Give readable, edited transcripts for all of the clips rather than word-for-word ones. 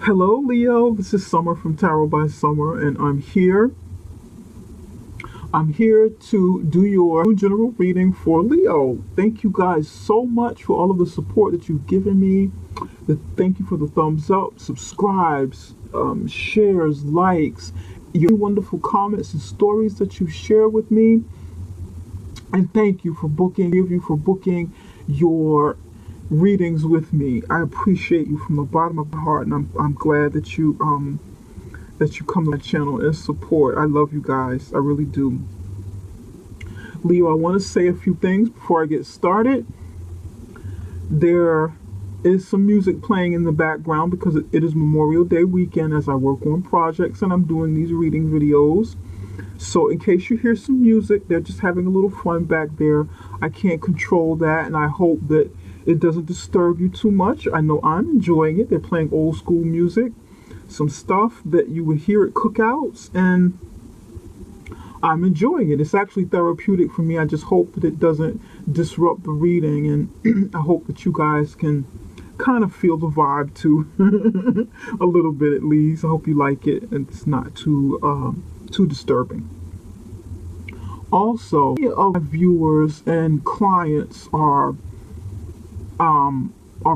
Hello, Leo. This is Summer from Tarot by Summer, and I'm here. I'm here to do your general reading for Leo. Thank you guys so much for all of the support that you've given me. Thank you for the thumbs up, subscribes, shares, likes, your wonderful comments and stories that you share with me. And thank you for booking your readings with me. I appreciate you from the bottom of my heart, and I'm glad that you come to my channel and support. I love you guys. I really do. Leo, I want to say a few things before I get started. There is some music playing in the background because it is Memorial Day weekend as I work on projects and I'm doing these reading videos. So in case you hear some music, they're just having a little fun back there. I can't control that, and I hope that it doesn't disturb you too much. I know I'm enjoying it. They're playing old school music, some stuff that you would hear at cookouts, and I'm enjoying it. It's actually therapeutic for me. I just hope that it doesn't disrupt the reading, and I hope that you guys can kind of feel the vibe too, a little bit at least. I hope you like it and it's not too disturbing. Also, many of my viewers and clients are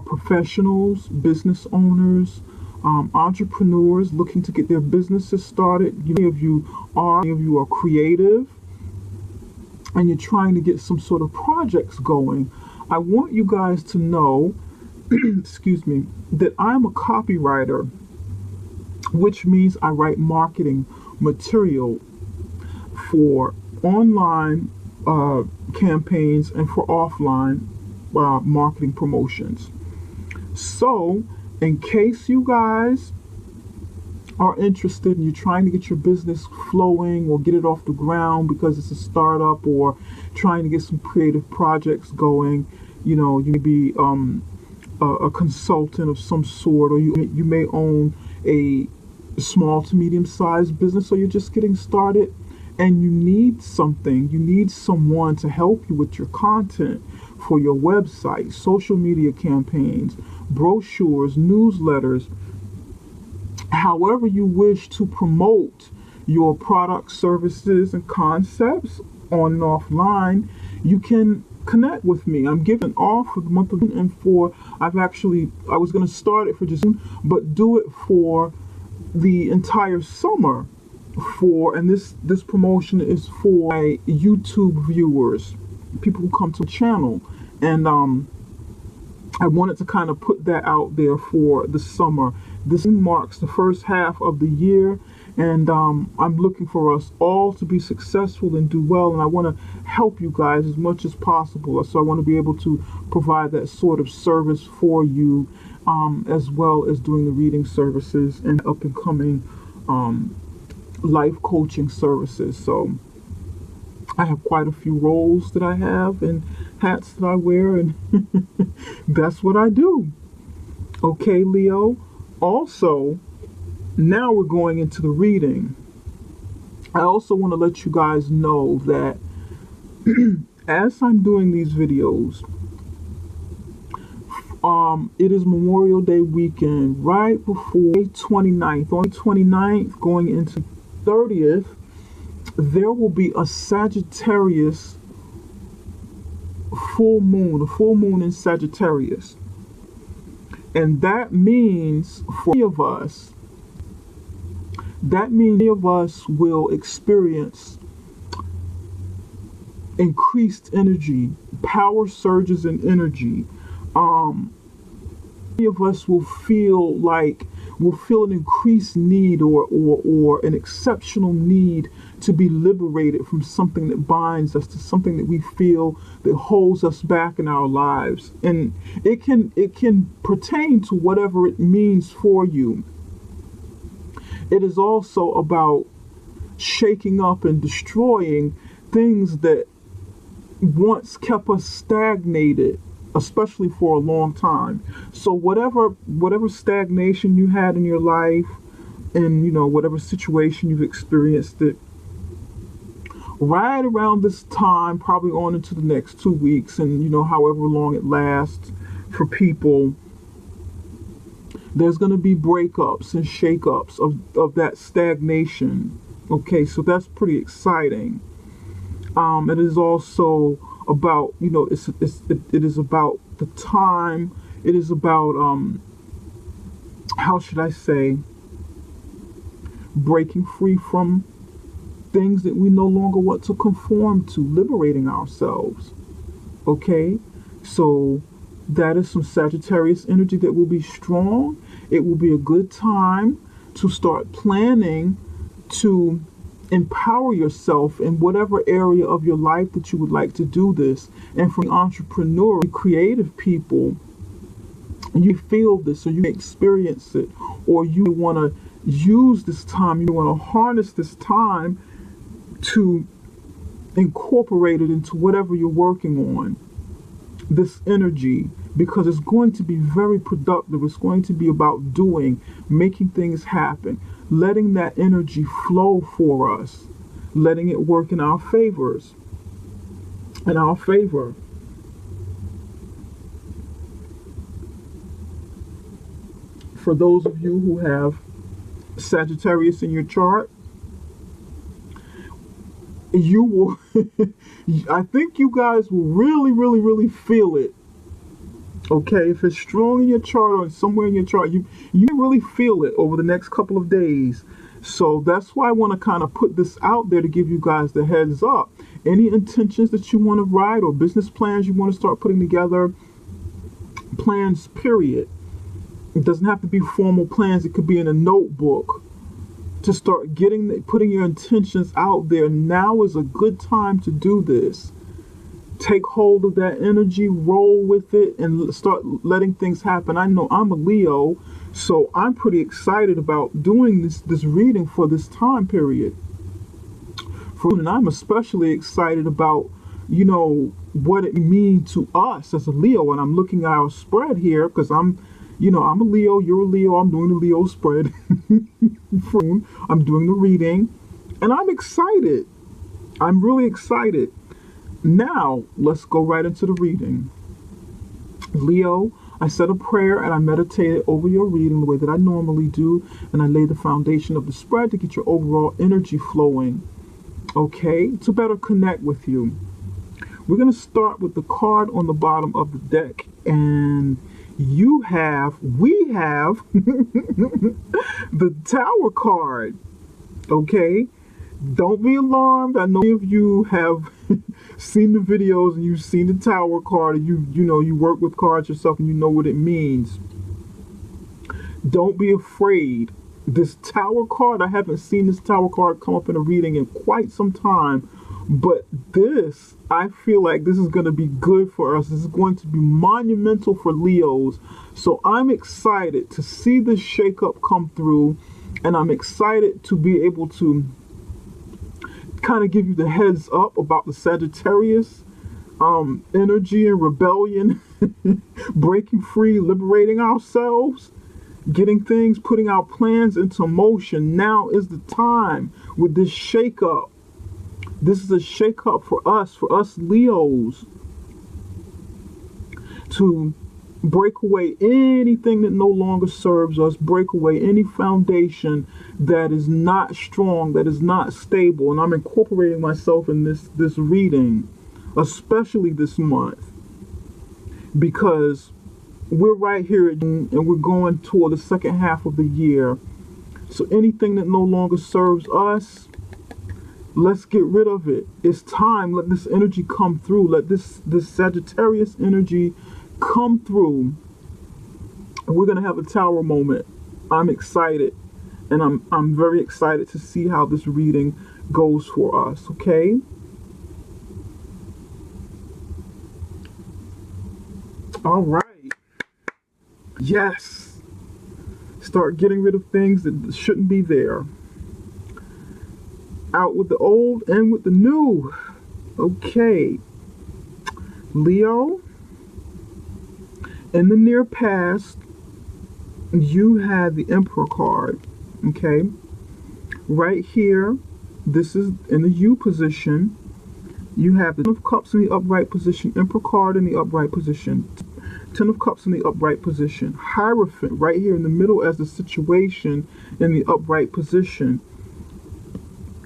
professionals, business owners, entrepreneurs looking to get their businesses started. Many of you are creative and you're trying to get some sort of projects going. I want you guys to know, excuse me, that I'm a copywriter, which means I write marketing material for online campaigns and for offline marketing promotions. So in case you guys are interested and you're trying to get your business flowing or get it off the ground because it's a startup, or trying to get some creative projects going, you know, you may be a consultant of some sort, or you may own a small to medium sized business, or you're just getting started and you need someone to help you with your content for your website, social media campaigns, brochures, newsletters, however you wish to promote your products, services, and concepts on and offline, you can connect with me. I'm giving off for the month of June, and I was going to start it for just June, but do it for the entire summer. And this promotion is for my YouTube viewers, people who come to the channel, and I wanted to kind of put that out there for the summer. This marks the first half of the year, and I'm looking for us all to be successful and do well, and I want to help you guys as much as possible. So I want to be able to provide that sort of service for you, as well as doing the reading services and up and coming life coaching services. So I have quite a few roles that I have and hats that I wear, and that's what I do. Okay, Leo. Also, now we're going into the reading. I also want to let you guys know that as I'm doing these videos, it is Memorial Day weekend, right before 29th. On the 29th, going into 30th, there will be a Sagittarius full moon in Sagittarius. And that means for many of us, will experience increased energy, power surges in energy. Many of us will feel an increased need or an exceptional need to be liberated from something that binds us, to something that we feel that holds us back in our lives. And it can pertain to whatever it means for you. It is also about shaking up and destroying things that once kept us stagnated, especially for a long time. So whatever stagnation you had in your life, and whatever situation you've experienced, it right around this time, probably on into the next 2 weeks, and however long it lasts for people, There's going to be breakups and shakeups of that stagnation. Okay, so that's pretty exciting. It is also about, you know, it is about the time. It is about, how should I say, breaking free from things that we no longer want to conform to, liberating ourselves. Okay, so that is some Sagittarius energy that will be strong. It will be a good time to start planning to empower yourself in whatever area of your life that you would like to do this. And for entrepreneurs, creative people, you feel this, or you experience it, or you want to use this time, you want to harness this time to incorporate it into whatever you're working on, this energy, because it's going to be very productive. It's going to be about doing, making things happen, letting that energy flow for us, letting it work in our favor. For those of you who have Sagittarius in your chart, you will I think you guys will really feel it. Okay, if it's strong in your chart or somewhere in your chart, you really feel it over the next couple of days. So that's why I want to kind of put this out there to give you guys the heads up. Any intentions that you want to write, or business plans you want to start putting together, plans period. It doesn't have to be formal plans. It could be in a notebook. To start putting your intentions out there, now is a good time to do this. Take hold of that energy, roll with it, and start letting things happen. I know I'm a Leo, so I'm pretty excited about doing this reading for this time period. And I'm especially excited about, you know, what it means to us as a Leo. And I'm looking at our spread here because I'm a Leo, you're a Leo, I'm doing the Leo spread. I'm doing the reading, and I'm excited. I'm really excited. Now, let's go right into the reading. Leo, I said a prayer and I meditated over your reading the way that I normally do, and I laid the foundation of the spread to get your overall energy flowing, okay, to better connect with you. We're going to start with the card on the bottom of the deck, and we have the Tower card. Okay, don't be alarmed. I know many of you have seen the videos and you've seen the Tower card, and you work with cards yourself and you know what it means. Don't be afraid. This Tower card, I haven't seen this Tower card come up in a reading in quite some time, but this, I feel like this is going to be good for us. This is going to be monumental for Leos. So I'm excited to see this shakeup come through, and I'm excited to be able to kind of give you the heads up about the Sagittarius energy and rebellion, breaking free, liberating ourselves, getting things, putting our plans into motion. Now is the time with this shakeup. This is a shake-up for us Leos, to break away anything that no longer serves us, break away any foundation that is not strong, that is not stable. And I'm incorporating myself in this reading, especially this month, because we're right here and we're going toward the second half of the year. So anything that no longer serves us, let's get rid of it. It's time. Let this energy come through. Let this Sagittarius energy come through. We're gonna have a Tower moment. I'm excited, and I'm very excited to see how this reading goes for us. Okay. All right. Yes. Start getting rid of things that shouldn't be there. Out with the old and with the new. Okay. Leo, in the near past, you had the Emperor card. Okay. Right here, this is in the U position. You have the Ten of Cups in the upright position, Emperor card in the upright position. Ten of Cups in the upright position. Hierophant right here in the middle as the situation in the upright position.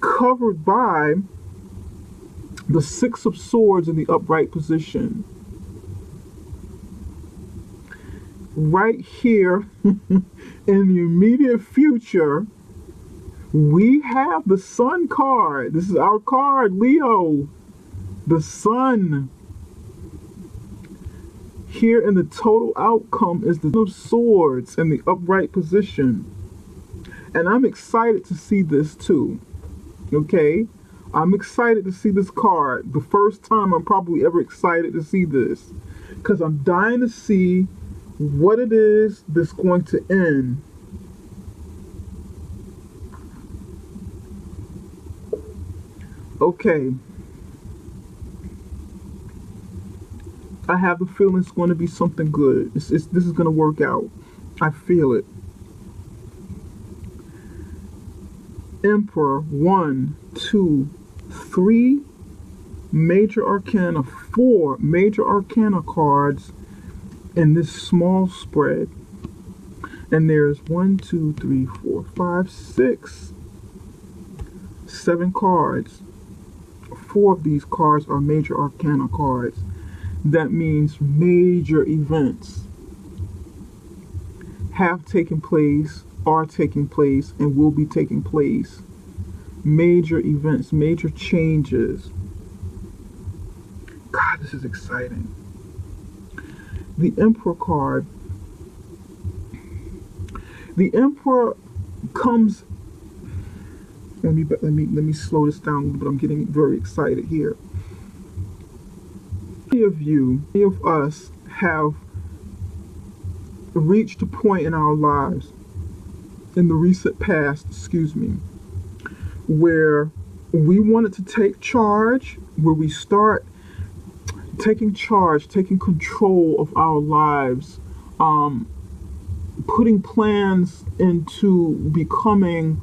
Covered by the Six of Swords in the upright position. Right here in the immediate future, we have the Sun card. This is our card, Leo. The Sun. Here in the total outcome is the Ten of Swords in the upright position. And I'm excited to see this too. Okay? I'm excited to see this card. The first time I'm probably ever excited to see this. Because I'm dying to see what it is that's going to end. Okay. I have the feeling it's going to be something good. This is going to work out. I feel it. Emperor, 1, 2, 3 major arcana, 4 major arcana cards in this small spread. And there's 1, 2, 3, 4, 5, 6, 7 cards. 4 of these cards are major arcana cards. That means major events have taken place, are taking place, and will be taking place. Major events, major changes. God, this is exciting. The Emperor card. The Emperor comes. Let me slow this down, but I'm getting very excited here. Many of us have reached a point in our lives, in the recent past, where we wanted to take charge, where we start taking charge, taking control of our lives, putting plans into becoming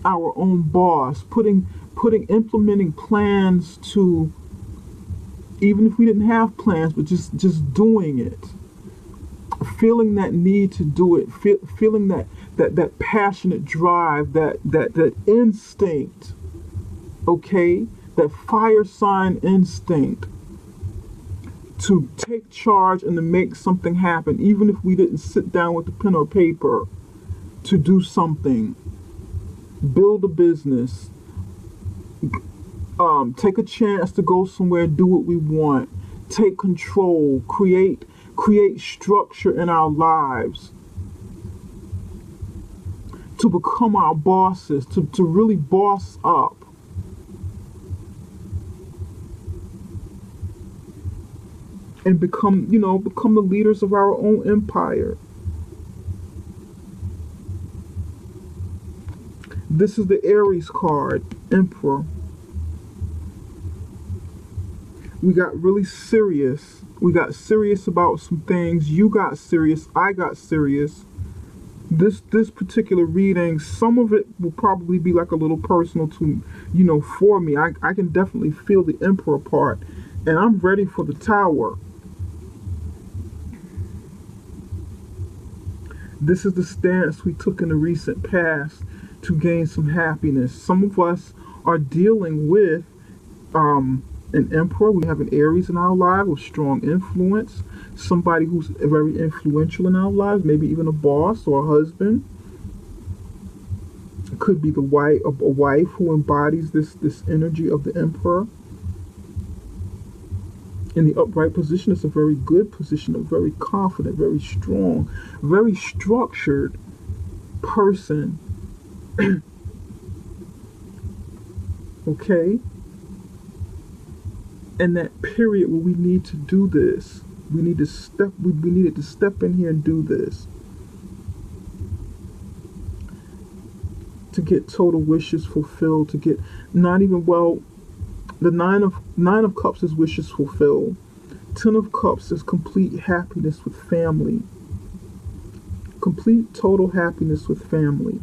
our own boss, implementing plans to, even if we didn't have plans, but just doing it, feeling that need to do it, feeling that passionate drive, that instinct, okay, that fire sign instinct to take charge and to make something happen, even if we didn't sit down with the pen or paper to do something, build a business, take a chance to go somewhere, do what we want, take control, create structure in our lives, to become our bosses, to really boss up. And become the leaders of our own empire. This is the Aries card, Emperor. We got really serious. We got serious about some things. You got serious. I got serious. This particular reading, some of it will probably be like a little personal to, for me. I can definitely feel the Emperor part. And I'm ready for the Tower. This is the stance we took in the recent past to gain some happiness. Some of us are dealing with an Emperor. We have an Aries in our lives with strong influence. Somebody who's very influential in our lives, maybe even a boss or a husband. It could be a wife who embodies this energy of the Emperor. In the upright position, it's a very good position, a very confident, very strong, very structured person. Okay? And that period where we need to do this, we needed to step in here and do this. To get total wishes fulfilled, to get the Nine of Cups is wishes fulfilled. 10 of Cups is complete happiness with family. Complete total happiness with family.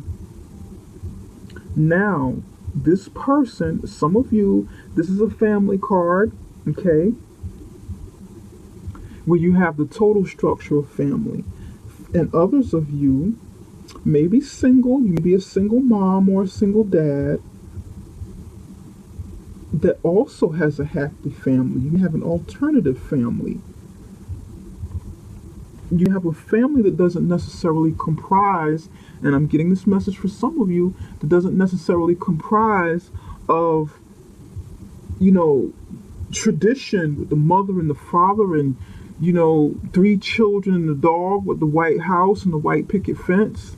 Now, this person, some of you, this is a family card, okay? where you have the total structure of family. And others of you may be single, you may be a single mom or a single dad that also has a happy family. You have an alternative family. You have a family that doesn't necessarily comprise, and I'm getting this message for some of you, that doesn't necessarily comprise of, you know, tradition with the mother and the father and, you know, 3 children and a dog with the white house and the white picket fence.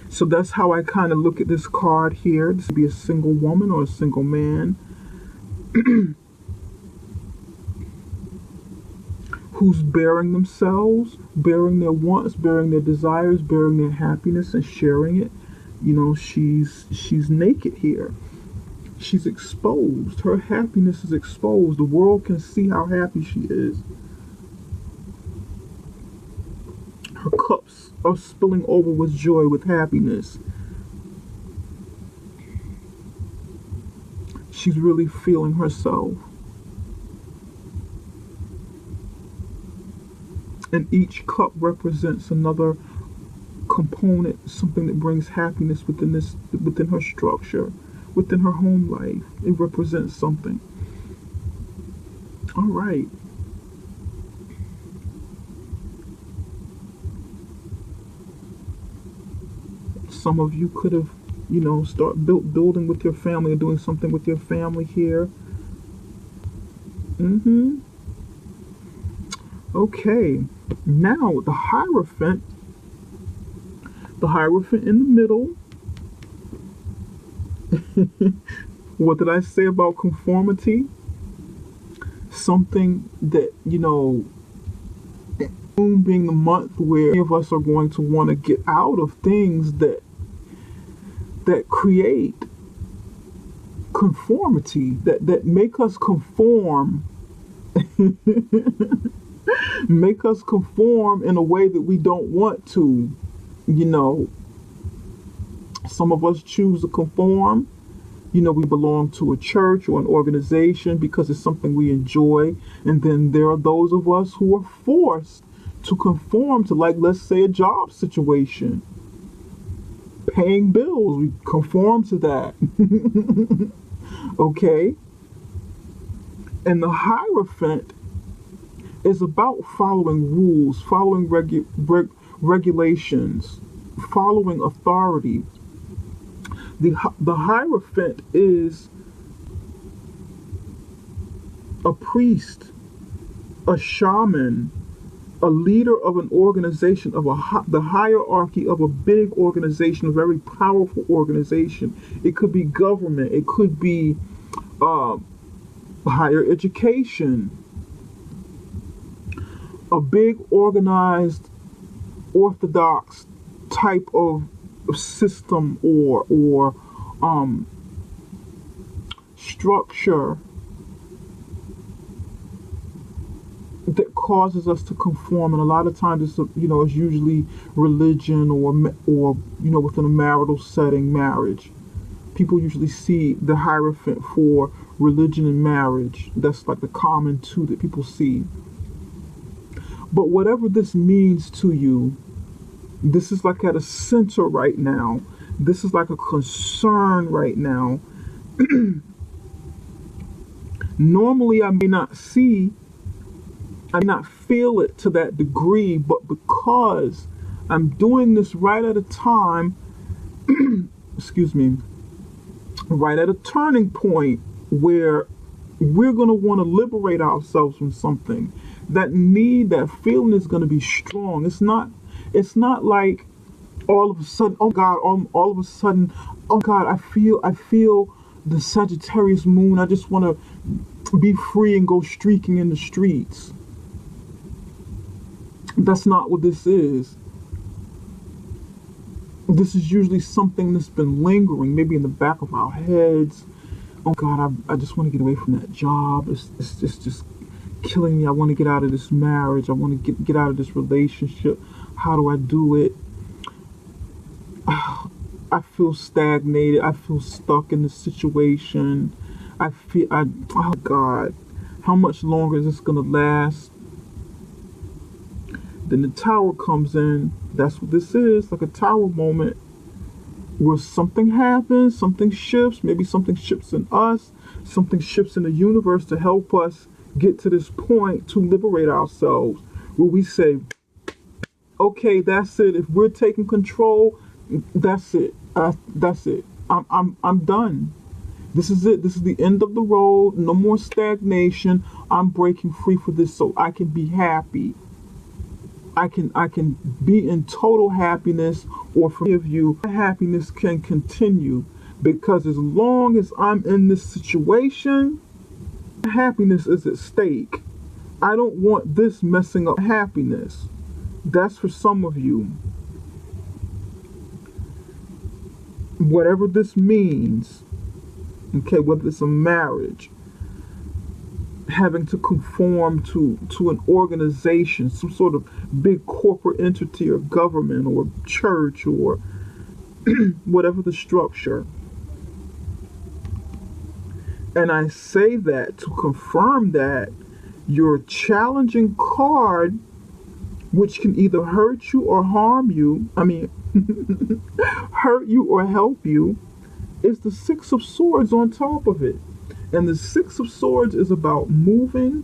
So that's how I kind of look at this card here. This could be a single woman or a single man who's bearing themselves, bearing their wants, bearing their desires, bearing their happiness and sharing it. You know, she's naked here. She's exposed. Her happiness is exposed. The world can see how happy she is. Her cups are spilling over with joy, with happiness. She's really feeling herself. And each cup represents another component, something that brings happiness within her structure, within her home life. It represents something. All right. Some of you could have, you know, building with your family or doing something with your family here. Okay. Now the Hierophant in the middle. What did I say about conformity? Something that, you know, June being the month where many of us are going to want to get out of things that create conformity, that make us conform, make us conform in a way that we don't want to. You know, some of us choose to conform. You know, we belong to a church or an organization because it's something we enjoy. And then there are those of us who are forced to conform to, like, let's say, a job situation. Paying bills, we conform to that. Okay? And the Hierophant is about following rules, following regulations, following authority. The Hierophant is a priest, a shaman, a leader of an organization, of the hierarchy of a big organization, a very powerful organization. It could be government. It could be higher education. A big organized orthodox type of system or structure that causes us to conform. And a lot of times it's, you know, it's usually religion or you know, within a marital setting, marriage. People usually see the Hierophant for religion and marriage. That's like the common two that people see. But whatever this means to you, this is like at a center right now. This is like a concern right now. Normally I may not feel it to that degree, but because I'm doing this right at a time, excuse me, right at a turning point where we're going to want to liberate ourselves from something. That need, that feeling is going to be strong. It's not like all of a sudden, oh God, all of a sudden, oh God, I feel the Sagittarius moon. I just want to be free and go streaking in the streets. That's not what this is. This is usually something that's been lingering, maybe in the back of our heads. Oh God, I just want to get away from that job. It's just killing me. I want to get out of this marriage. I want to get out of this relationship. How do I do it? I feel stagnated. I feel stuck in this situation. Oh God, How much longer is this going to last? Then the Tower comes in. That's what this is, like a Tower moment, where something happens, something shifts, maybe something shifts in us, something shifts in the universe to help us get to this point to liberate ourselves, where we say, okay, that's it. If we're taking control, that's it. That's it. I'm done. This is it. This is the end of the road. No more stagnation. I'm breaking free for this so I can be happy. I can be in total happiness, or for many of you, happiness can continue, because as long as I'm in this situation, happiness is at stake. I don't want this messing up happiness. That's for some of you. Whatever this means, okay, whether it's a marriage, having to conform to an organization, some sort of big corporate entity or government or church or whatever the structure. And I say that to confirm that your challenging card, which can either hurt you or harm you, hurt you or help you, is the Six of Swords on top of it. And the Six of Swords is about moving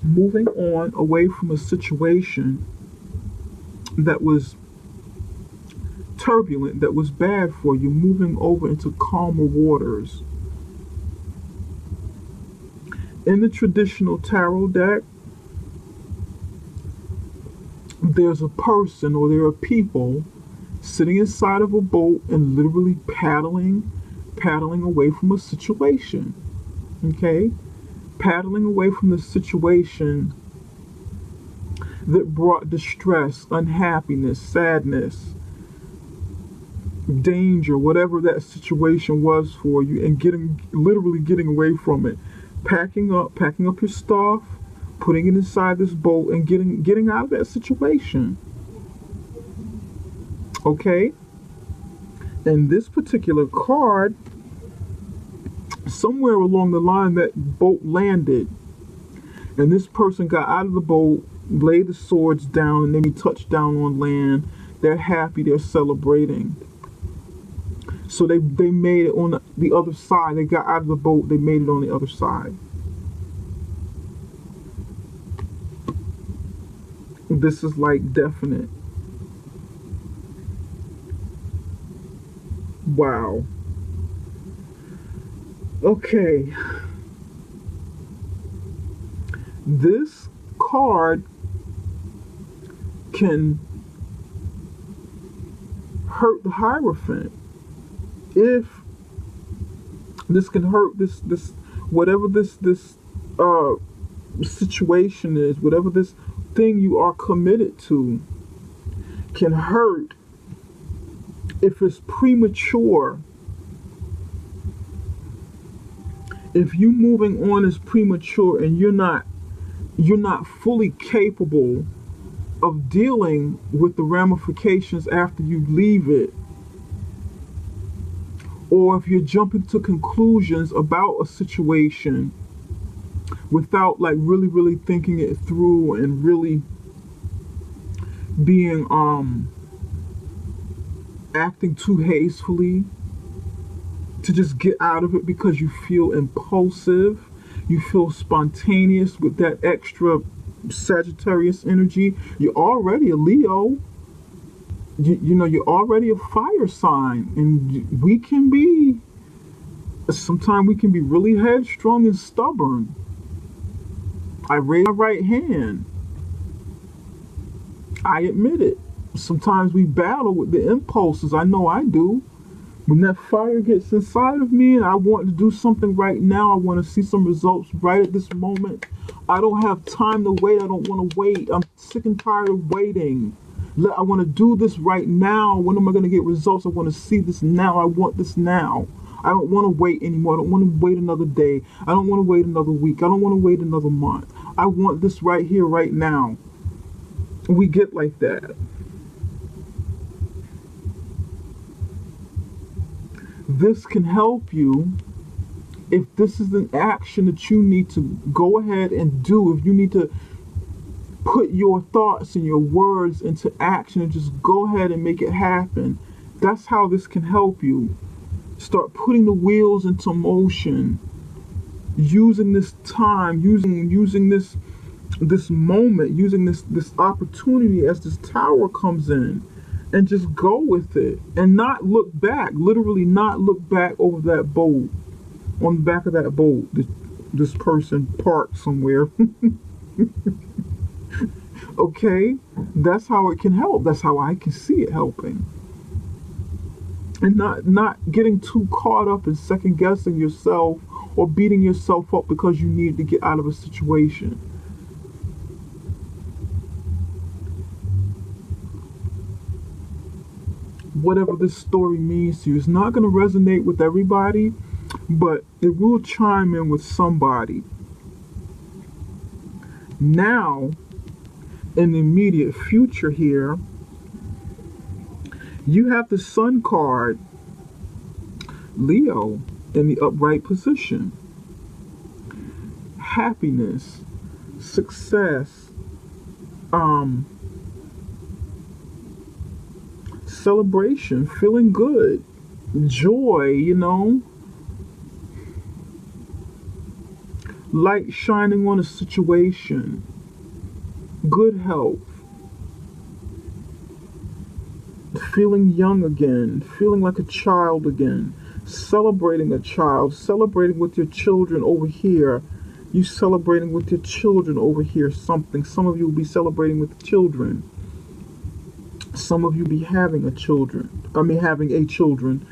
on away from a situation that was turbulent, that was bad for you, moving over into calmer waters. In the traditional tarot deck, there's a person, or there are people sitting inside of a boat and literally paddling away from a situation. Okay? Paddling away from the situation that brought distress, unhappiness, sadness, danger, whatever that situation was for you, and literally getting away from it. Packing up your stuff, putting it inside this boat, and getting out of that situation. Okay? And this particular card, somewhere along the line, that boat landed, and this person got out of the boat, laid the swords down, and then he touched down on land. They're happy, they're celebrating. So they made it on the other side. They got out of the boat, they made it on the other side. This is like definite. Wow. Okay. This card can hurt the Hierophant. If this can hurt this whatever this situation is, whatever this thing you are committed to, can hurt if it's premature. If you moving on is premature and you're not fully capable of dealing with the ramifications after you leave it, or if you're jumping to conclusions about a situation without like really thinking it through and really being acting too hastily to just get out of it because you feel impulsive, you feel spontaneous with that extra Sagittarius energy. You're already a Leo. You know, you're already a fire sign, and sometimes we can be really headstrong and stubborn. I raise my right hand. I admit it. Sometimes we battle with the impulses. I know I do. When that fire gets inside of me and I want to do something right now, I want to see some results right at this moment. I don't have time to wait. I don't want to wait. I'm sick and tired of waiting. I want to do this right now. When am I going to get results? I want to see this now. I want this now. I don't want to wait anymore. I don't want to wait another day. I don't want to wait another week. I don't want to wait another month. I want this right here, right now. We get like that. This can help you If this is an action that you need to go ahead and do, if you need to put your thoughts and your words into action and just go ahead and make it happen, that's how this can help you. Start putting the wheels into motion, using this time, using this moment, using this opportunity as this tower comes in, and just go with it and not look back. Literally not look back over that boat. On the back of that boat, this person parked somewhere. Okay, that's how it can help. That's how I can see it helping. And not getting too caught up in second guessing yourself or beating yourself up because you need to get out of a situation. Whatever this story means to you, it's not going to resonate with everybody, but it will chime in with somebody. Now, in the immediate future here, you have the Sun card, Leo, in the upright position. Happiness, success, celebration, feeling good, joy, light shining on a situation, good health, feeling young again, feeling like a child again, celebrating a child, celebrating with your children over here. You celebrating with your children over here something. Some of you will be celebrating with children. Some of you be having a children. Having a children.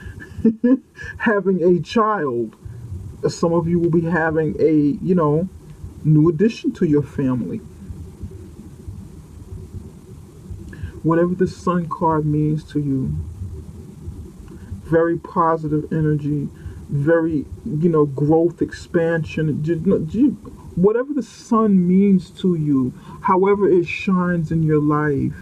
Having a child. Some of you will be having a, new addition to your family. Whatever the Sun card means to you, very positive energy, very, growth, expansion, whatever the Sun means to you, however it shines in your life,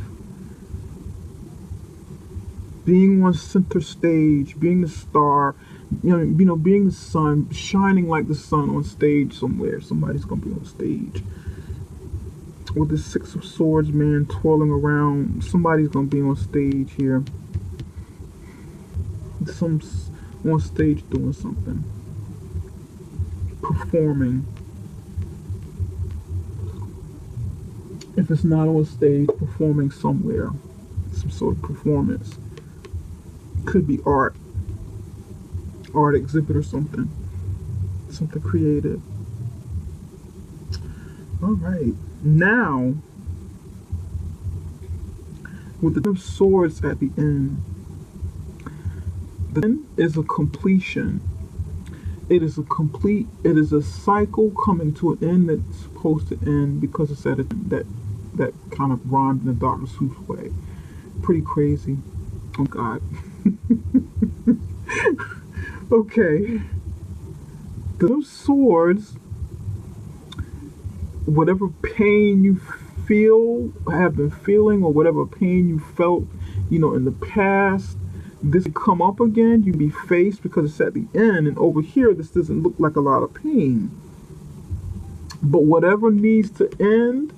being on center stage, being the star, being the sun, shining like the sun on stage somewhere. Somebody's gonna be on stage with the Six of Swords man twirling around. Somebody's gonna be on stage here. Some on stage doing something, performing. If it's not on stage, performing somewhere, some sort of performance. Could be art exhibit or something creative. All right, now with the Ten of Swords at the end, the end is a completion. It is a cycle coming to an end that's supposed to end because it's at that kind of rhymed in the Dr. Seuss way. Pretty crazy. Oh God. Okay. Those swords, whatever pain you have been feeling, or whatever pain you felt, in the past, this will come up again. You be faced because it's at the end, and over here, this doesn't look like a lot of pain. But whatever needs to end,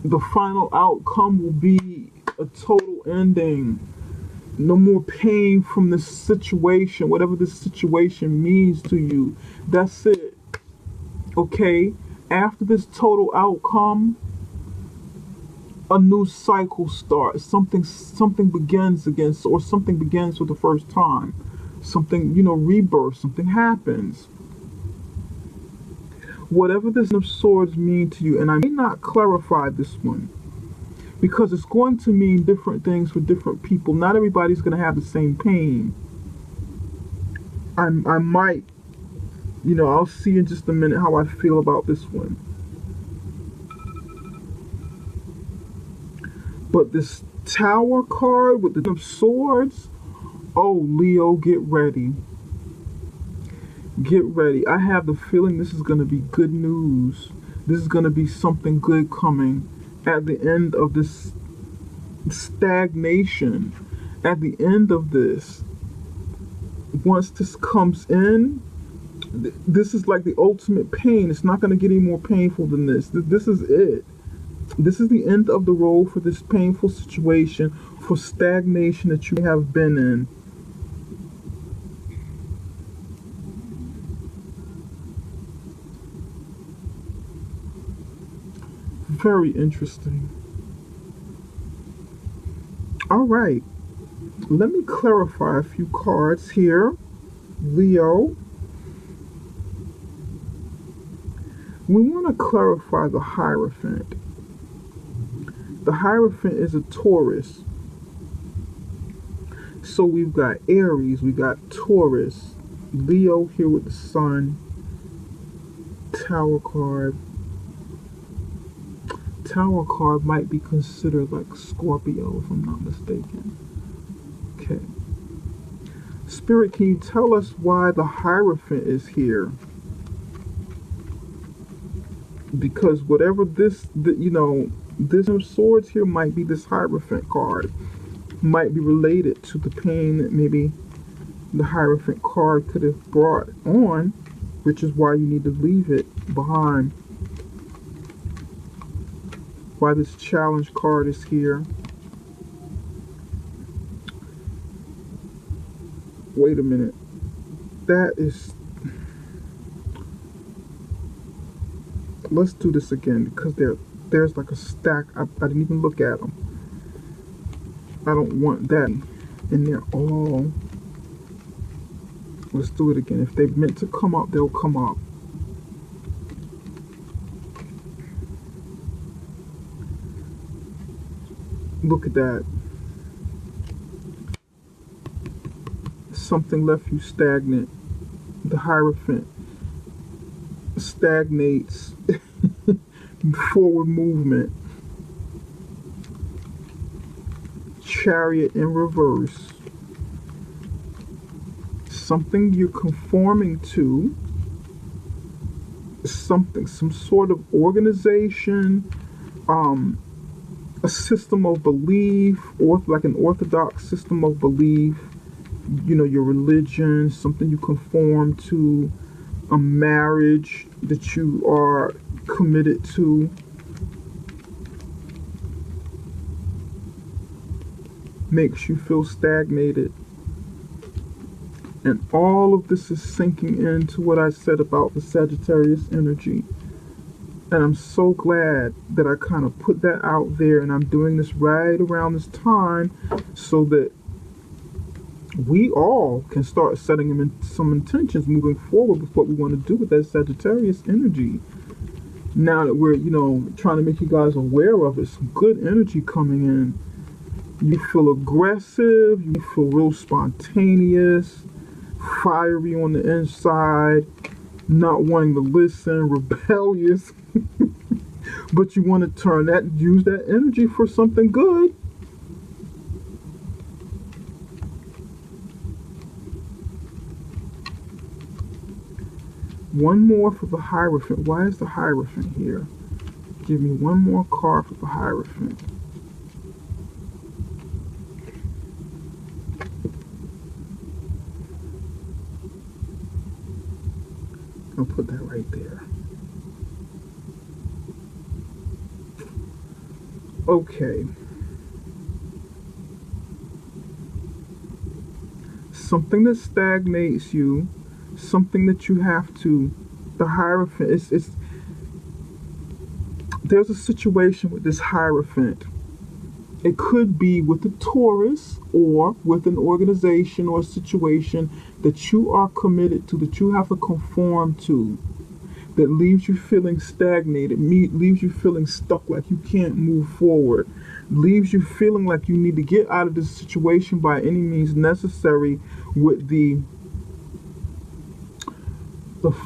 the final outcome will be a total ending. No more pain from this situation, whatever this situation means to you. That's it. Okay? After this total outcome, a new cycle starts. Something begins again, or something begins for the first time. Something, rebirth, something happens. Whatever this Ten of Swords mean to you, and I may not clarify this one, because it's going to mean different things for different people. Not everybody's going to have the same pain. I might, I'll see in just a minute how I feel about this one. But this Tower card with the Ten of Swords, oh, Leo, get ready. Get ready. I have the feeling this is going to be good news. This is going to be something good coming at the end of this stagnation. At the end of this, once this comes in, This is like the ultimate pain. It's not going to get any more painful than this. This is it. This is the end of the road for this painful situation, for stagnation that you have been in. Very interesting. All right. Let me clarify a few cards here. Leo. We want to clarify the Hierophant. The Hierophant is a Taurus. So we've got Aries, we got Taurus, Leo here with the Sun, Tower card. Tower card might be considered like Scorpio, if I'm not mistaken. Okay. Spirit, can you tell us why the Hierophant is here? Because whatever this of Swords here might be, this Hierophant card might be related to the pain that maybe the Hierophant card could have brought on, which is why you need to leave it behind. Why this challenge card is here. Wait a minute. That is... Let's do this again, because there's like a stack. I didn't even look at them. I don't want that in there. Oh, let's do it again. If they're meant to come up, they'll come up. Look at that. Something left you stagnant. The Hierophant stagnates. Forward movement. Chariot in reverse. Something you're conforming to. Something, some sort of organization, a system of belief, or like an orthodox system of belief, your religion, something you conform to, a marriage that you are committed to. Makes you feel stagnated. And all of this is sinking into what I said about the Sagittarius energy. And I'm so glad that I kind of put that out there, and I'm doing this right around this time so that we all can start setting some intentions moving forward with what we want to do with that Sagittarius energy. Now that we're, trying to make you guys aware of it, some good energy coming in. You feel aggressive, you feel real spontaneous, fiery on the inside, not wanting to listen, rebellious. But you want to use that energy for something good. One more for the Hierophant. Why is the Hierophant here? Give me one more card for the Hierophant. I'll put that right there. Okay. Something that stagnates you, something that you have to, the Hierophant, there's a situation with this Hierophant. It could be with a Taurus or with an organization or a situation that you are committed to, that you have to conform to, that leaves you feeling stagnated, leaves you feeling stuck, like you can't move forward, leaves you feeling like you need to get out of this situation by any means necessary, with the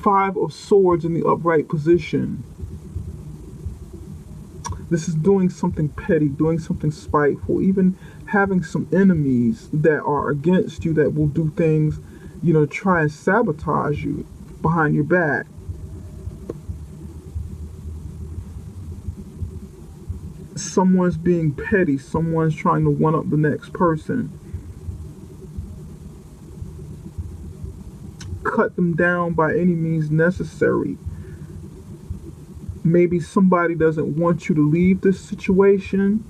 Five of Swords in the upright position. This is doing something petty, doing something spiteful, even having some enemies that are against you that will do things, try and sabotage you behind your back. Someone's being petty, someone's trying to one-up the next person. cut them down by any means necessary. Maybe somebody doesn't want you to leave this situation.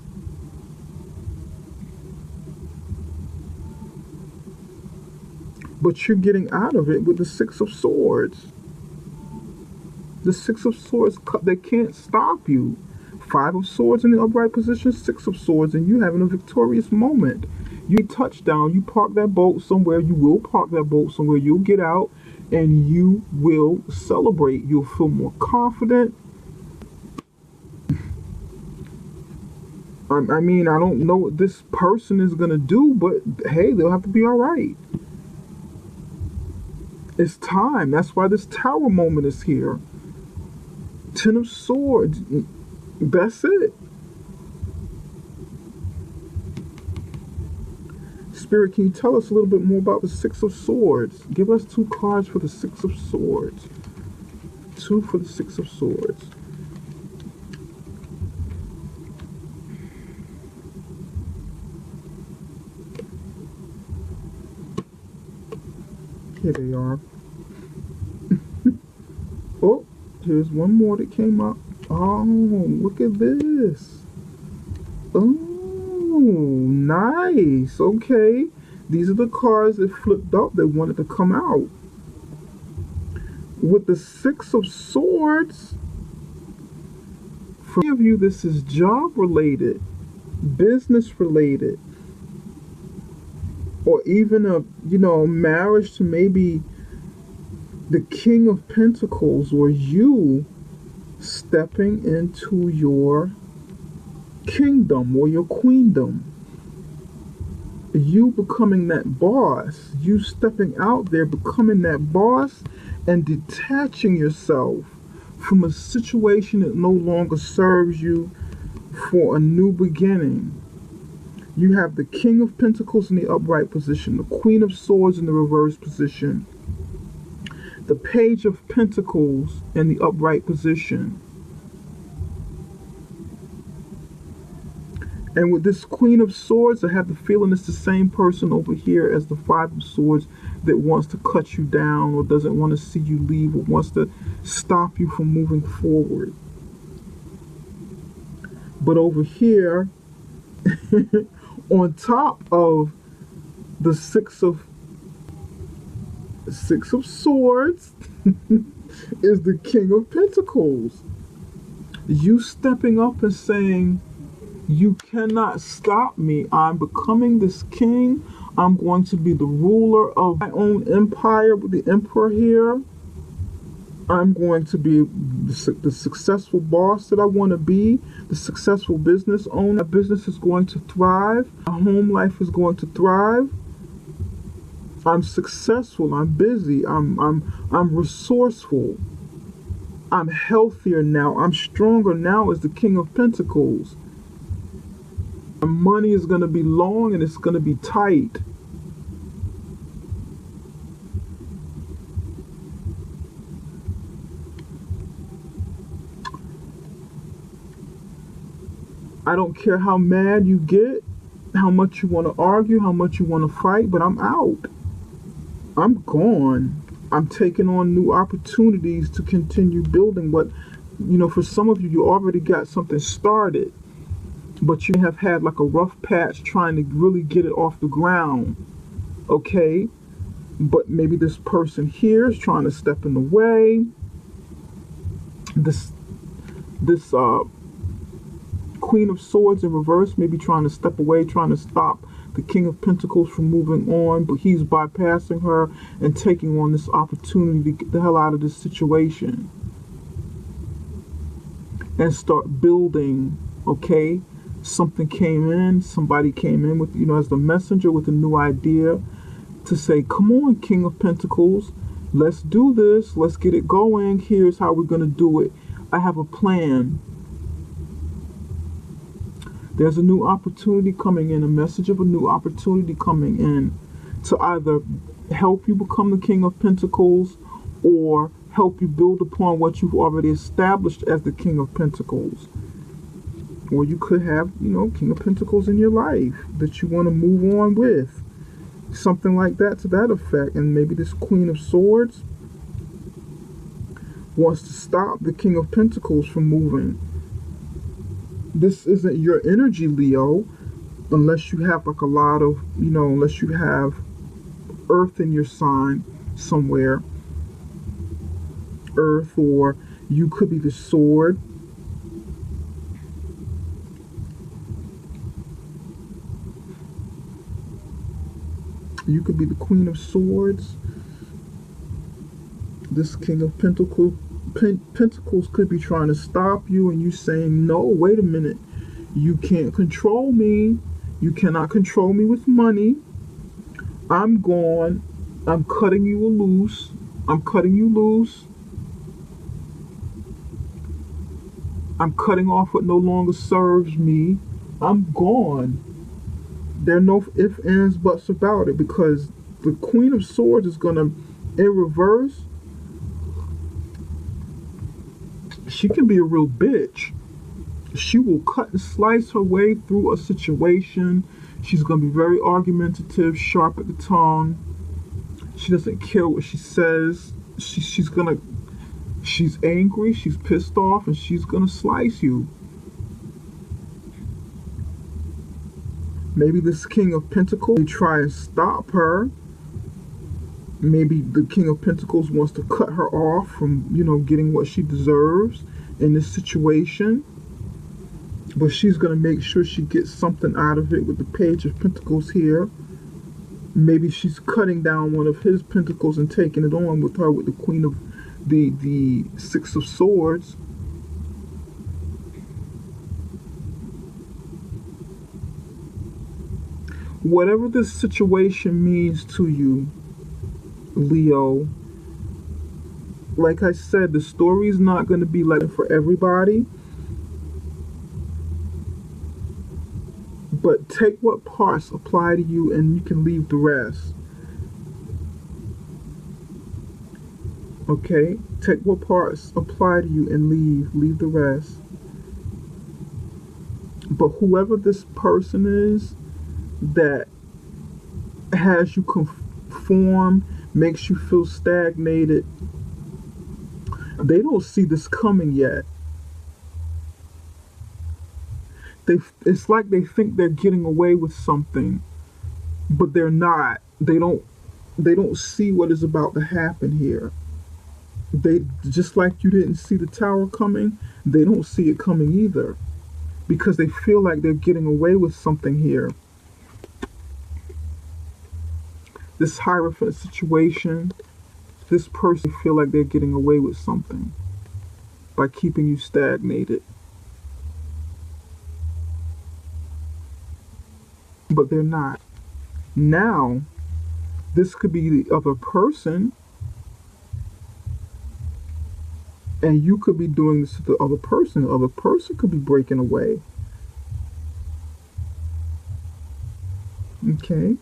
But you're getting out of it with the Six of Swords. The Six of Swords, they can't stop you. Five of Swords in the upright position, Six of Swords, and you having a victorious moment. You touchdown, you park that boat somewhere, you will park that boat somewhere, you'll get out, and you will celebrate. You'll feel more confident. I mean, I don't know what this person is going to do, but hey, they'll have to be all right. It's time. That's why this Tower moment is here. Ten of Swords. That's it. Spirit, can you tell us a little bit more about the Six of Swords? Give us 2 cards for the Six of Swords. 2 for the Six of Swords. Here they are. Oh, here's one more that came up. Oh, look at this. Oh, nice. Okay. These are the cards that flipped up that wanted to come out. With the Six of Swords, for many of you, this is job related, business related, or even a marriage to maybe the King of Pentacles, or you stepping into your kingdom or your queendom. You becoming that boss, you stepping out there, becoming that boss, and detaching yourself from a situation that no longer serves you for a new beginning. You have the King of Pentacles in the upright position, the Queen of Swords in the reverse position, the Page of Pentacles in the upright position. And with this Queen of Swords, I have the feeling it's the same person over here as the Five of Swords that wants to cut you down, or doesn't want to see you leave, or wants to stop you from moving forward. But over here, on top of the Six of Swords is the King of Pentacles. You stepping up and saying, you cannot stop me. I'm becoming this king. I'm going to be the ruler of my own empire with the Emperor here. I'm going to be the successful boss that I want to be, the successful business owner. My business is going to thrive. My home life is going to thrive. I'm successful. I'm busy. I'm resourceful. I'm healthier now. I'm stronger now as the King of Pentacles. My money is going to be long and it's going to be tight. I don't care how mad you get, how much you want to argue, how much you want to fight, but I'm out. I'm gone. I'm taking on new opportunities to continue building what, for some of you, you already got something started, but you have had like a rough patch trying to really get it off the ground, okay? But maybe this person here is trying to step in the way. This Queen of Swords in reverse, maybe trying to step away, trying to stop the King of Pentacles from moving on, but he's bypassing her and taking on this opportunity to get the hell out of this situation and start building, okay? Something came in, somebody came in with, as the messenger with a new idea to say, come on, King of Pentacles, let's do this, let's get it going, here's how we're going to do it. I have a plan. There's a new opportunity coming in, a message of a new opportunity coming in to either help you become the King of Pentacles or help you build upon what you've already established as the King of Pentacles. Or you could have, King of Pentacles in your life that you want to move on with. Something like that, to that effect. And maybe this Queen of Swords wants to stop the King of Pentacles from moving. This isn't your energy, Leo, unless you have like a lot of, you know, unless you have Earth in your sign somewhere. Earth, or you could be the Sword. You could be the Queen of Swords. This King of Pentacles could be trying to stop you, and you saying, no, wait a minute. You can't control me. You cannot control me with money. I'm gone. I'm cutting you loose. I'm cutting you loose. I'm cutting off what no longer serves me. I'm gone. There are no ifs, ands, buts about it, because the Queen of Swords is going to, in reverse, she can be a real bitch. She will cut and slice her way through a situation. She's going to be very argumentative, sharp at the tongue. She doesn't care what she says. She's angry, she's pissed off, and she's going to slice you. Maybe this King of Pentacles, they try and stop her. Maybe the King of Pentacles wants to cut her off from, you know, getting what she deserves in this situation. But she's going to make sure she gets something out of it with the Page of Pentacles here. Maybe she's cutting down one of his pentacles and taking it on with her with the Queen of the Six of Swords. Whatever this situation means to you, Leo, like I said, the story is not going to be like for everybody. But take what parts apply to you and you can leave the rest. Okay? Take what parts apply to you and leave the rest. But whoever this person is that has you conform, makes you feel stagnated, they don't see this coming yet. It's like they think they're getting away with something, but they're not. They don't see what is about to happen here. They, just like you didn't see the Tower coming, they don't see it coming either, because they feel like they're getting away with something here. This Hierophant situation, this person feel like they're getting away with something by keeping you stagnated. But they're not. Now, this could be the other person, and you could be doing this to the other person. The other person could be breaking away. Okay?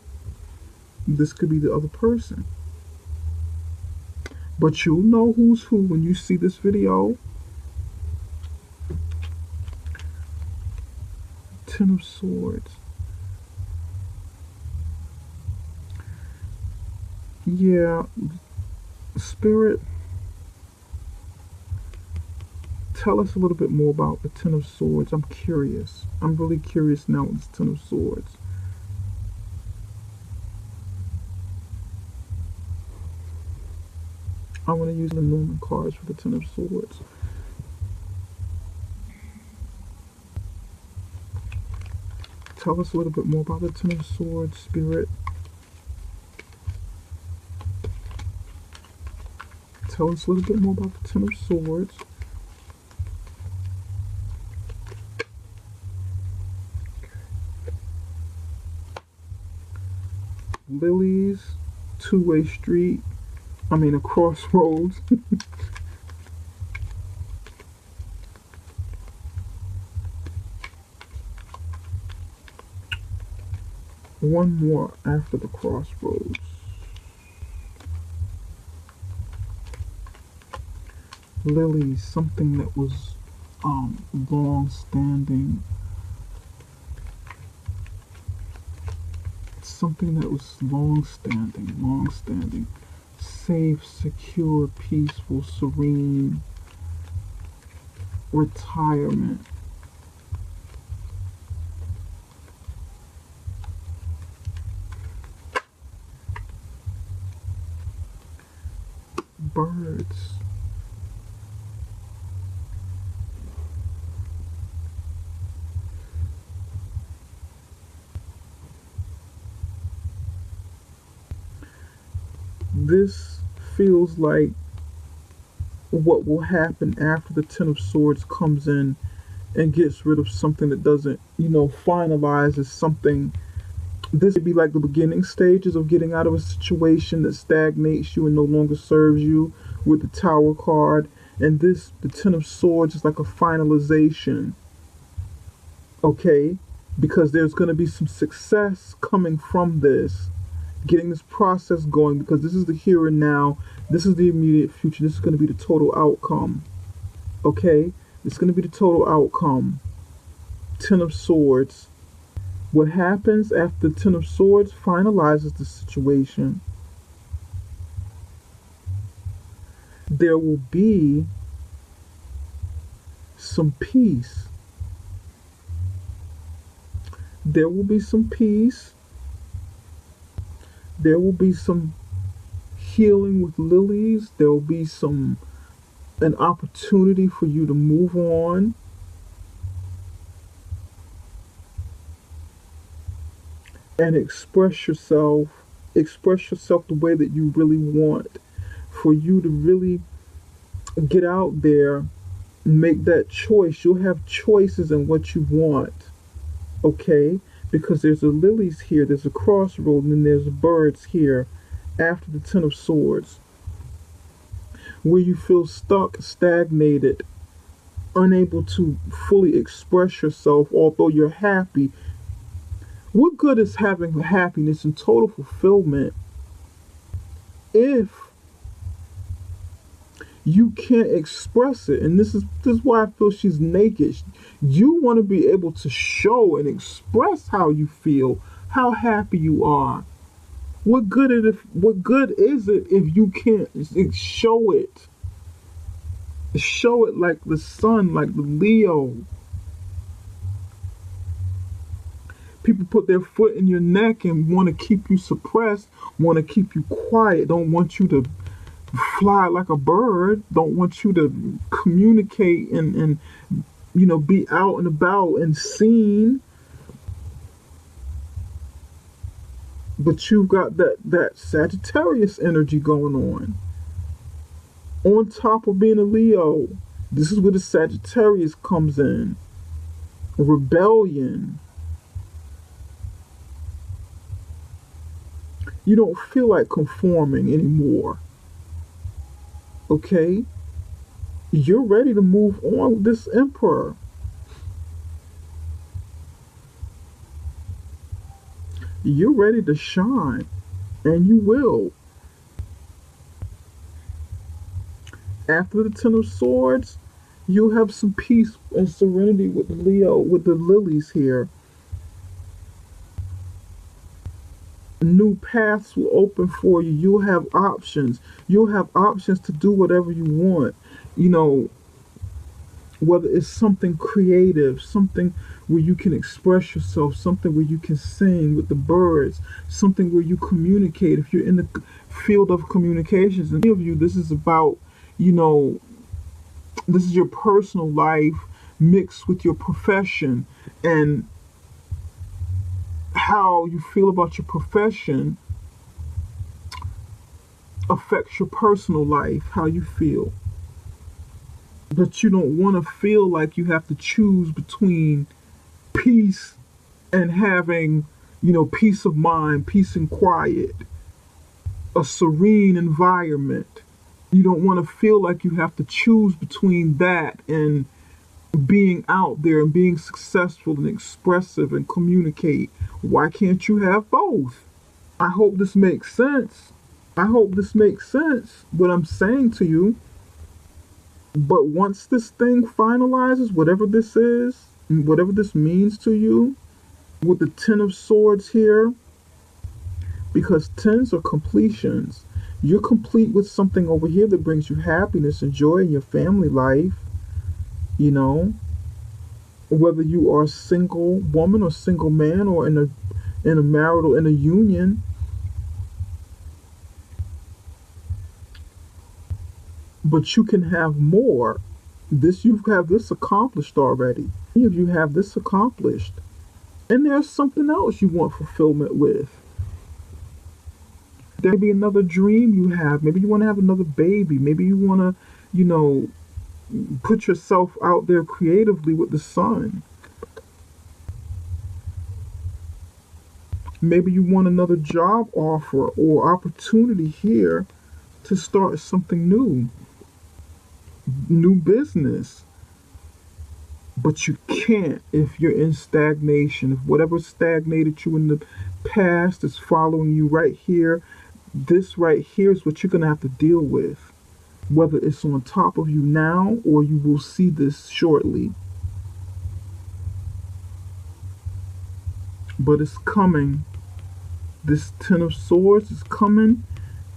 This could be the other person. But you'll know who's who when you see this video. Ten of Swords. Yeah, Spirit, tell us a little bit more about the Ten of Swords. I'm curious. I'm really curious now with this Ten of Swords. I want to use the Norman cards for the Ten of Swords. Tell us a little bit more about the Ten of Swords, Spirit. Tell us a little bit more about the Ten of Swords. Lilies, two-way street. I mean, a crossroads. One more after the crossroads. Lily, something that was long standing. something that was long-standing, safe, secure, peaceful, serene, retirement. Birds. This feels like what will happen after the Ten of Swords comes in and gets rid of something that doesn't, finalizes something. This would be like the beginning stages of getting out of a situation that stagnates you and no longer serves you, with the Tower card. And the Ten of Swords is like a finalization. Okay? Because there's going to be some success coming from this. Getting this process going, because this is the here and now. This is the immediate future. This is going to be the total outcome. Okay? It's going to be the total outcome. Ten of Swords. What happens after the Ten of Swords finalizes the situation? There will be some peace. There will be some peace. There will be some healing with lilies. There will be an opportunity for you to move on. And express yourself the way that you really want. For you to really get out there, make that choice. You'll have choices in what you want. Okay? Because there's the lilies here, there's a crossroad, and then there's the birds here after the Ten of Swords. Where you feel stuck, stagnated, unable to fully express yourself, although you're happy. What good is having happiness and total fulfillment if you can't express it? And this is why I feel she's naked. You want to be able to show and express how you feel, how happy you are. What good is it if you can't show it? Show it like the sun, like the Leo. People put their foot in your neck and want to keep you suppressed, want to keep you quiet, don't want you to fly like a bird, don't want you to communicate and be out and about and seen. But you've got that Sagittarius energy going on. On top of being a Leo, this is where the Sagittarius comes in. Rebellion. You don't feel like conforming anymore. Okay? You're ready to move on with this Emperor. You're ready to shine. And you will. After the Ten of Swords, you'll have some peace and serenity with the Leo, with the lilies here. New paths will open for you. You'll have options. You'll have options to do whatever you want. Whether it's something creative, something where you can express yourself, something where you can sing with the birds, something where you communicate. If you're in the field of communications, and many of you, this is about, this is your personal life mixed with your profession, and how you feel about your profession affects your personal life, how you feel. But you don't want to feel like you have to choose between peace and having, peace of mind, peace and quiet, a serene environment. You don't want to feel like you have to choose between that and being out there and being successful and expressive and communicate. Why can't you have both? I hope this makes sense. What I'm saying to you. But once this thing finalizes, whatever this is, and whatever this means to you, with the Ten of Swords here, because tens are completions. You're complete with something over here that brings you happiness and joy in your family life, you know, whether you are a single woman or single man or in a marital, in a union. But you can have more. This, you have this accomplished already. Many of you have this accomplished. And there's something else you want fulfillment with. There may be another dream you have. Maybe you want to have another baby. Maybe you want to, you know, put yourself out there creatively with the sun. Maybe you want another job offer or opportunity here to start something new business. But you can't if you're in stagnation. If whatever stagnated you in the past is following you right here, this right here is what you're going to have to deal with. Whether it's on top of you now or you will see this shortly. But it's coming. This Ten of Swords is coming,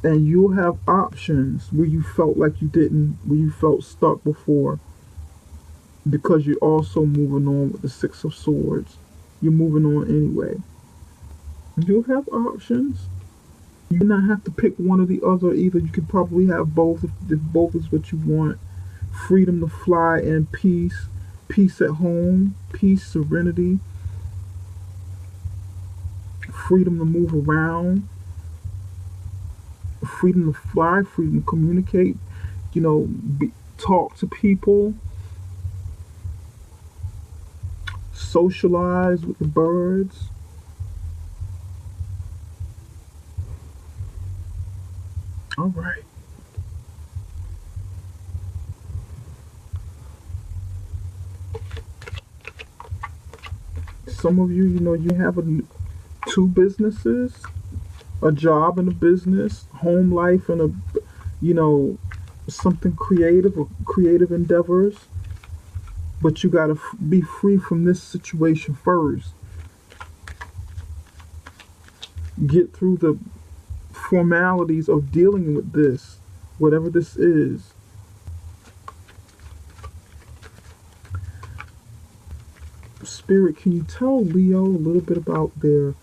and you'll have options where you felt like you didn't, where you felt stuck before. Because you're also moving on with the Six of Swords. You're moving on anyway. You'll have options. You do not have to pick one or the other either. You could probably have both if both is what you want. Freedom to fly and peace. Peace at home. Peace, serenity. Freedom to move around. Freedom to fly. Freedom to communicate. You know, talk to people. Socialize with the birds. All right. Some of you, you know, you have two businesses, a job and a business, home life and a, you know, something creative or creative endeavors. But you got to be free from this situation first. Get through the formalities of dealing with this, whatever this is. Spirit, can you tell Leo a little bit about their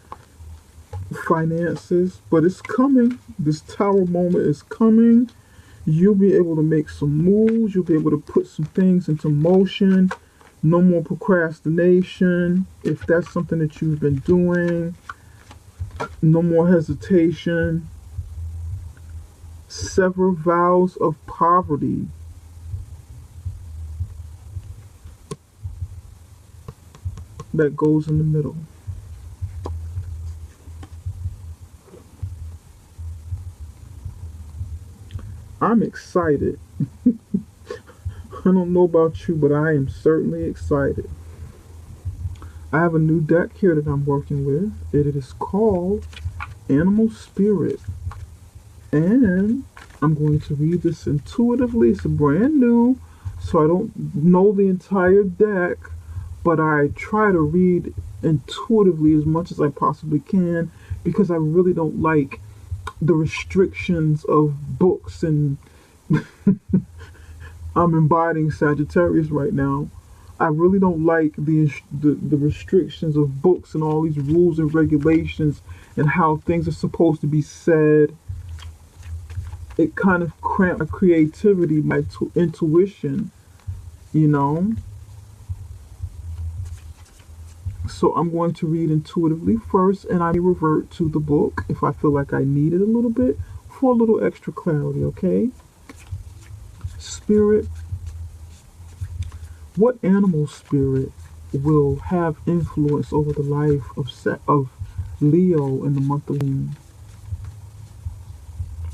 finances? But it's coming. This Tower moment is coming. You'll be able to make some moves. You'll be able to put some things into motion. No more procrastination. If that's something that you've been doing, no more hesitation. Sever vows of poverty. That goes in the middle. I'm excited. I don't know about you, but I am certainly excited. I have a new deck here that I'm working with. It is called Animal Spirit. And I'm going to read this intuitively. It's brand new, so I don't know the entire deck, but I try to read intuitively as much as I possibly can because I really don't like the restrictions of books, and I'm embodying Sagittarius right now. I really don't like the restrictions of books and all these rules and regulations and how things are supposed to be said. It kind of cramps my creativity, my intuition, you know. So I'm going to read intuitively first, and I may revert to the book if I feel like I need it a little bit for a little extra clarity, okay? Spirit, what animal spirit will have influence over the life of Leo in the month of June?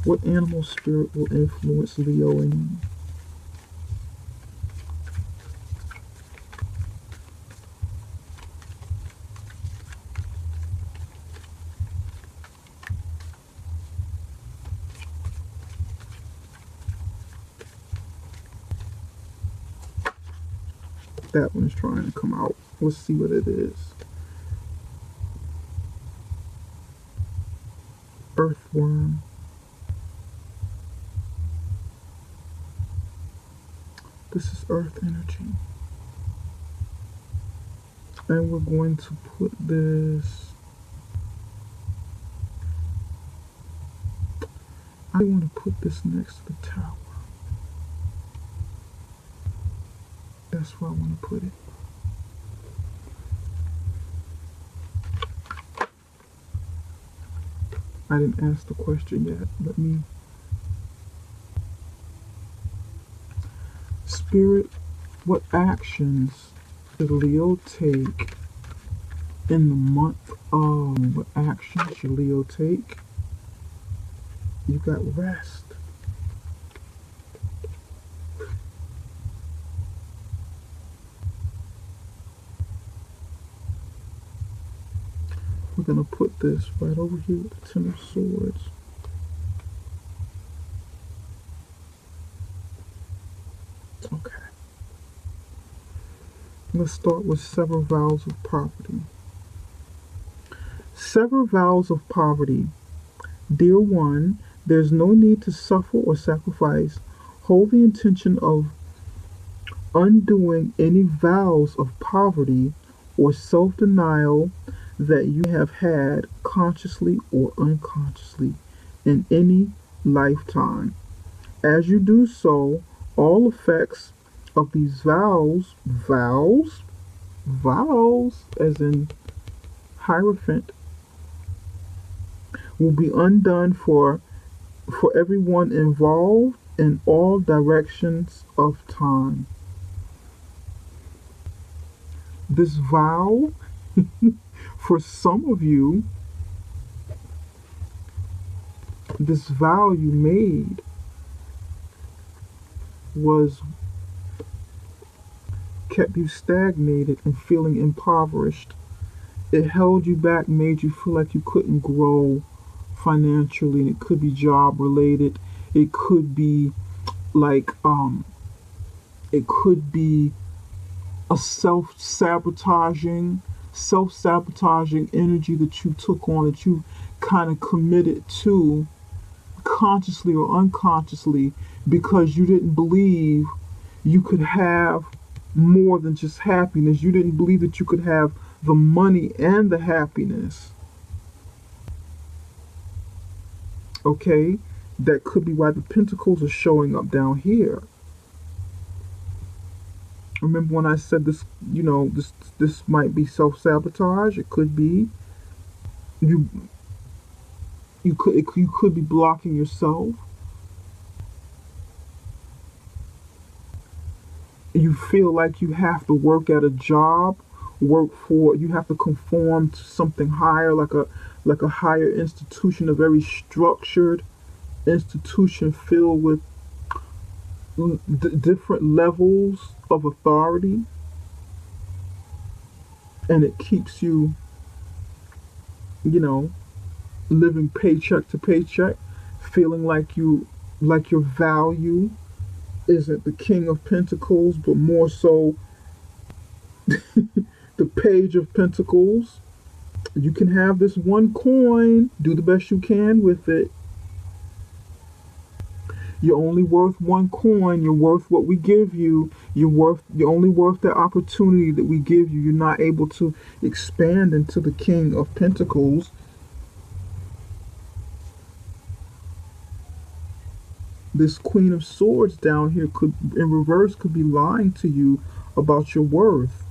What animal spirit will influence Leo in? That one is trying to come out. Let's see what it is. Earthworm. This is earth energy. And we're going to put this, I want to put this next to the tower. That's where I want to put it. I didn't ask the question yet. Let me. Spirit, what actions should Leo take in the month of? What actions should Leo take? You got rest. We're going to put this right over here with the Ten of Swords. Okay. Let's start with sever vows of poverty. Sever vows of poverty. Dear one, there's no need to suffer or sacrifice. Hold the intention of undoing any vows of poverty or self-denial that you have had consciously or unconsciously in any lifetime. As you do so, all effects of these vows as in Hierophant, will be undone for everyone involved in all directions of time. This vow, for some of you, this vow you made kept you stagnated and feeling impoverished. It held you back, made you feel like you couldn't grow financially, and it could be job related. It could be like it could be a self-sabotaging energy that you took on, that you kind of committed to consciously or unconsciously, because you didn't believe you could have more than just happiness. You didn't believe that you could have the money and the happiness. Okay, that could be why the pentacles are showing up down here. Remember when I said this, you know, this might be self-sabotage. It could be you could be blocking yourself. You feel like you have to work at a job, you have to conform to something higher, like a higher institution, a very structured institution filled with different levels of authority, and it keeps you, you know, living paycheck to paycheck, feeling like your value isn't the King of Pentacles, but more so the Page of Pentacles. You can have this one coin, do the best you can with it. You're only worth one coin. You're worth what we give you. You're only worth the opportunity that we give you. You're not able to expand into the King of Pentacles. This Queen of Swords down here could, in reverse, could be lying to you about your worth.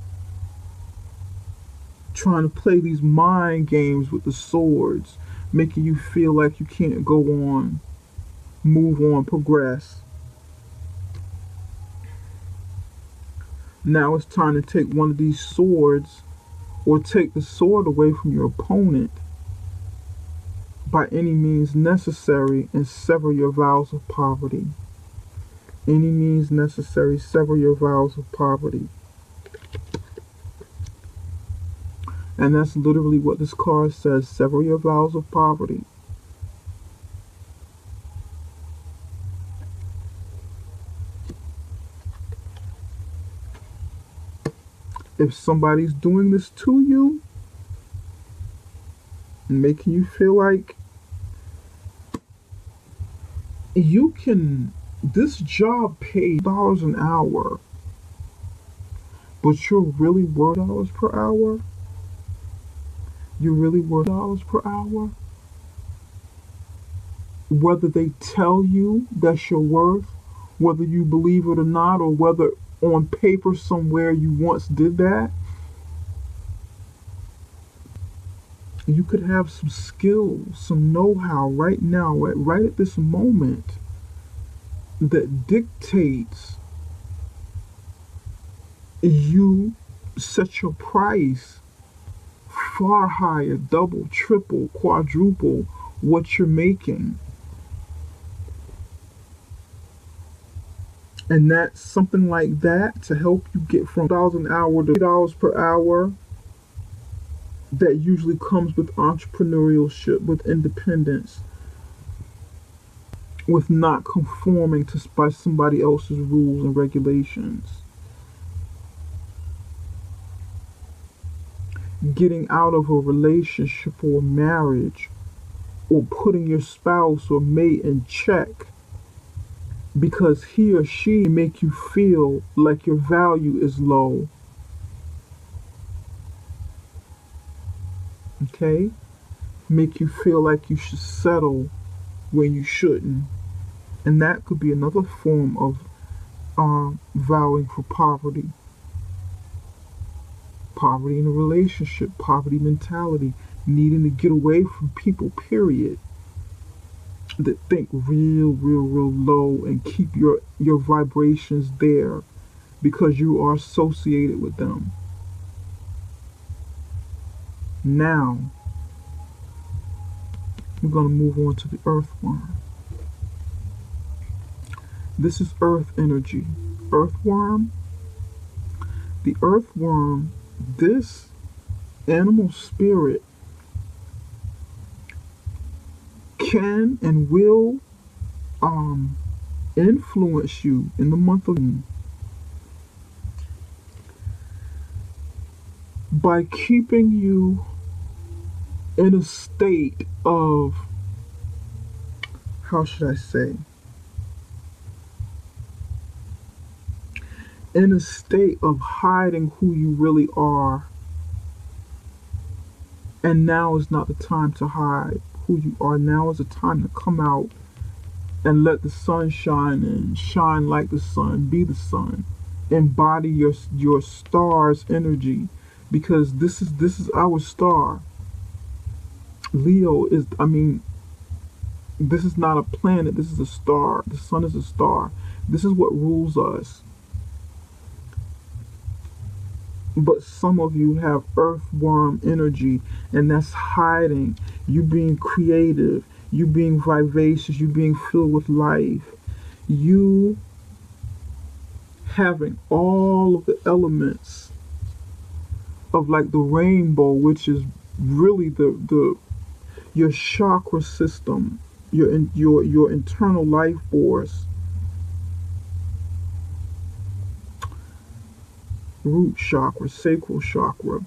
Trying to play these mind games with the swords, making you feel like you can't go on, move on, progress. Now it's time to take one of these swords, or take the sword away from your opponent by any means necessary, and sever your vows of poverty. Any means necessary, sever your vows of poverty. And that's literally what this card says: sever your vows of poverty. If somebody's doing this to you, making you feel like You can, this job pays dollars an hour, but you're really worth dollars per hour. You're really worth dollars per hour. Whether they tell you that's your worth, whether you believe it or not, or whether on paper somewhere you once did that, you could have some skills, some know-how right now, right at this moment, that dictates you set your price far higher, double, triple, quadruple what you're making. And that's something like that to help you get from $1 an hour to $3 per hour. That usually comes with entrepreneurship, with independence, with not conforming to by somebody else's rules and regulations. Getting out of a relationship or marriage, or putting your spouse or mate in check because he or she make you feel like your value is low. Okay? Make you feel like you should settle when you shouldn't. And that could be another form of vowing for poverty. Poverty in a relationship, poverty mentality, needing to get away from people, period, that think real low and keep your vibrations there because you are associated with them. Now, we're going to move on to the earthworm. This is earth energy. Earthworm. The earthworm, this animal spirit can and will influence you in the month of June by keeping you in a state of, how should I say, in a state of hiding who you really are. And now is not the time to hide who you are. Now is the time to come out and let the sun shine and shine like the sun, be the sun. Embody your star's energy, because this is our star. Leo is, this is not a planet, this is a star. The sun is a star. This is what rules us. But some of you have earthworm energy, and that's hiding. You being creative, you being vivacious, you being filled with life, you having all of the elements of like the rainbow, which is really your chakra system, your internal life force. Root chakra, sacral chakra,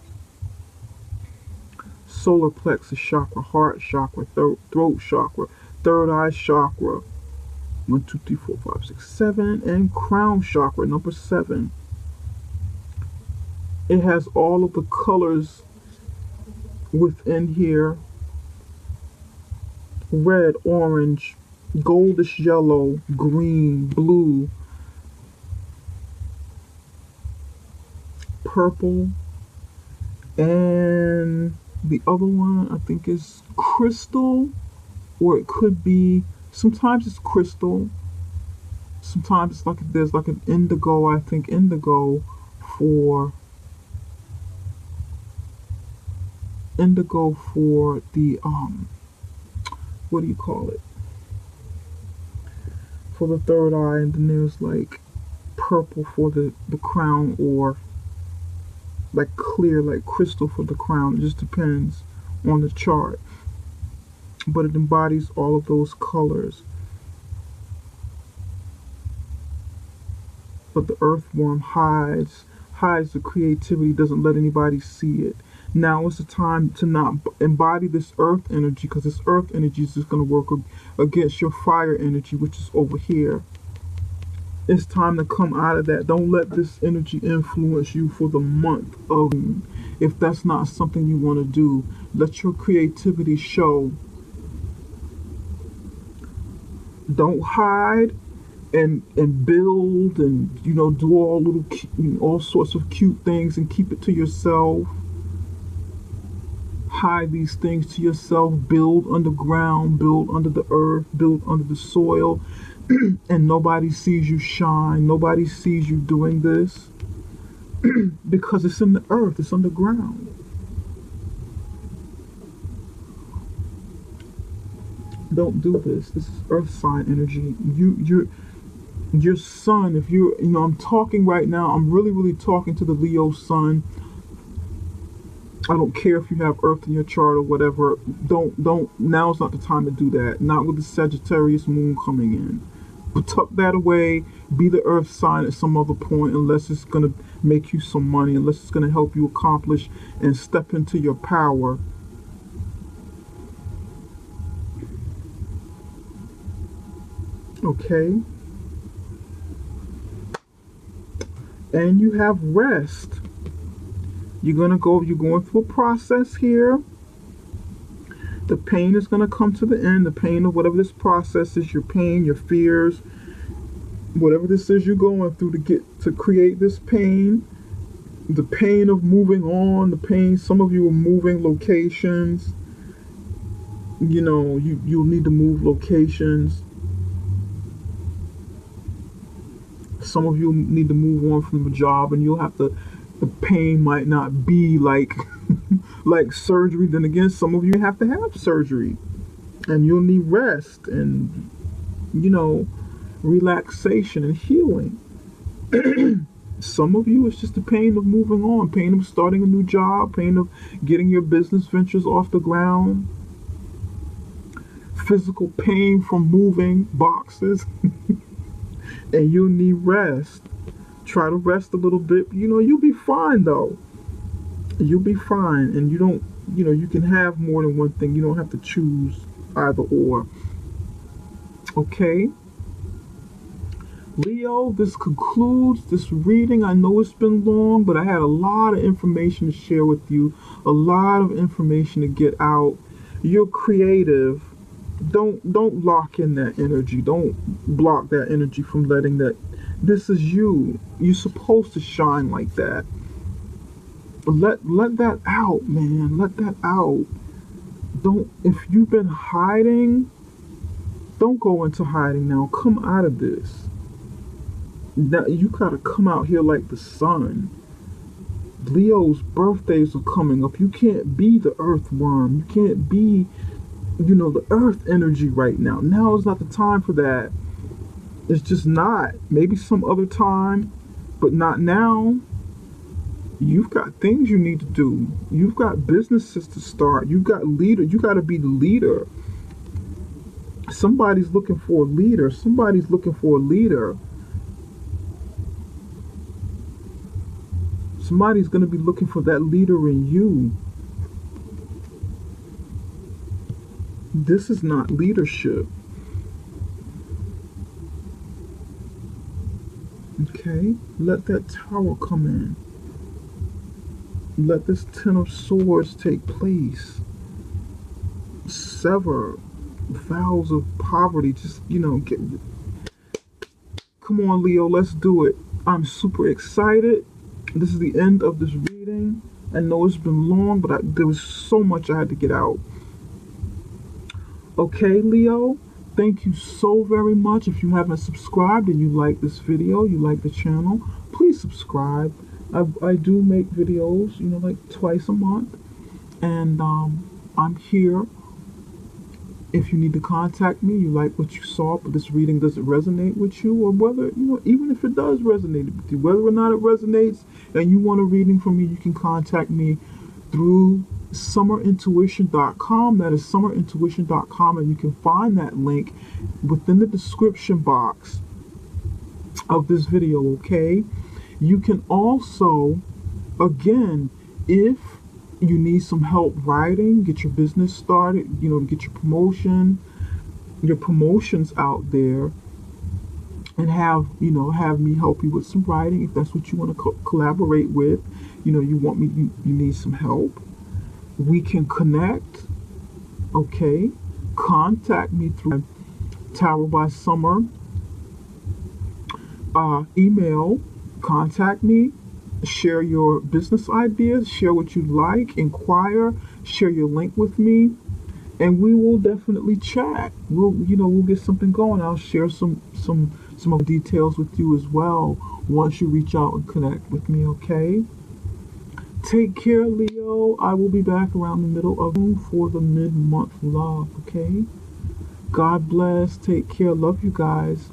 solar plexus chakra, heart chakra, throat chakra, third eye chakra, 1, 2, 3, 4, 5, 6, 7, and crown chakra, number 7. It has all of the colors within here: red, orange, goldish yellow, green, blue, purple, and the other one I think is crystal, or it could be, sometimes it's crystal, sometimes it's like there's like an indigo. I think indigo for the what do you call it, for the third eye, and then there's like purple for the crown, or like clear, like crystal for the crown. It just depends on the chart, but it embodies all of those colors. But the earthworm hides the creativity, doesn't let anybody see it. Now is the time to not embody this earth energy, because this earth energy is just going to work against your fire energy, which is over here. It's time to come out of that. Don't let this energy influence you for the month of, if that's not something you want to do. Let your creativity show. Don't hide and build and, you know, do all sorts of cute things and keep it to yourself. Hide these things to yourself. Build underground, build under the earth, build under the soil. And nobody sees you shine. Nobody sees you doing this because it's in the earth. It's underground. Don't do this. This is earth sign energy. Your sun. If you're, you know, I'm talking right now. I'm really talking to the Leo sun. I don't care if you have earth in your chart or whatever. Don't. Now's not the time to do that. Not with the Sagittarius moon coming in. But tuck that away. Be the earth sign at some other point, unless it's going to make you some money, unless it's going to help you accomplish and step into your power. Okay. And you have rest. You're going through a process here. The pain is going to come to the end. The pain of whatever this process is, your pain, your fears, whatever this is you're going through to create this pain. The pain of moving on, the pain, some of you are moving locations. You know, you'll need to move locations. Some of you need to move on from the job, and you'll have to, the pain might not be like like surgery. Then again, some of you have to have surgery, and you'll need rest and, you know, relaxation and healing. Some of you, it's just the pain of moving on, pain of starting a new job, pain of getting your business ventures off the ground, physical pain from moving boxes. And you'll need rest. Try to rest a little bit. You know, you'll be fine though. You'll be fine. And you don't, you know, you can have more than one thing. You don't have to choose either or. Okay. Leo, this concludes this reading. I know it's been long, but I had a lot of information to share with you. A lot of information to get out. You're creative. Don't lock in that energy. Don't block that energy from letting that. This is you. You're supposed to shine like that. Let that out, man. Let that out. Don't. If you've been hiding, don't go into hiding now. Come out of this. Now you gotta come out here like the sun. Leo's birthdays are coming up. You can't be the earthworm. You can't be, you know, the earth energy right now. Now is not the time for that. It's just not. Maybe some other time, but not now. You've got things you need to do. You've got businesses to start. You've got leader. You got to be the leader. Somebody's looking for a leader. Somebody's looking for a leader. Somebody's going to be looking for that leader in you. This is not leadership. Okay, let that tower come in. Let this Ten of Swords take place. Sever vows of poverty. Just, you know, come on, Leo, let's do it. I'm super excited. This is the end of this reading. I know it's been long, but there was so much I had to get out. Okay, Leo, thank you so very much. If you haven't subscribed and you like this video, you like the channel, please subscribe. I do make videos, you know, like twice a month. And I'm here. If you need to contact me, you like what you saw, but this reading doesn't resonate with you, or whether, you know, even if it does resonate with you, whether or not it resonates and you want a reading from me, you can contact me through summerintuition.com. That is summerintuition.com, and you can find that link within the description box of this video. Okay, you can also, again, if you need some help writing, get your business started, get your promotions out there, and have me help you with some writing if that's what you want to collaborate with. You need some help. We can connect. Okay, contact me through Tarot by Summer email. Contact me, share your business ideas, share what you like, inquire, share your link with me, and we will definitely chat. We'll get something going. I'll share some of the details with you as well once you reach out and connect with me. Okay, take care, Leo. I will be back around the middle of June for the mid-month love. Okay, God bless. Take care. Love you guys.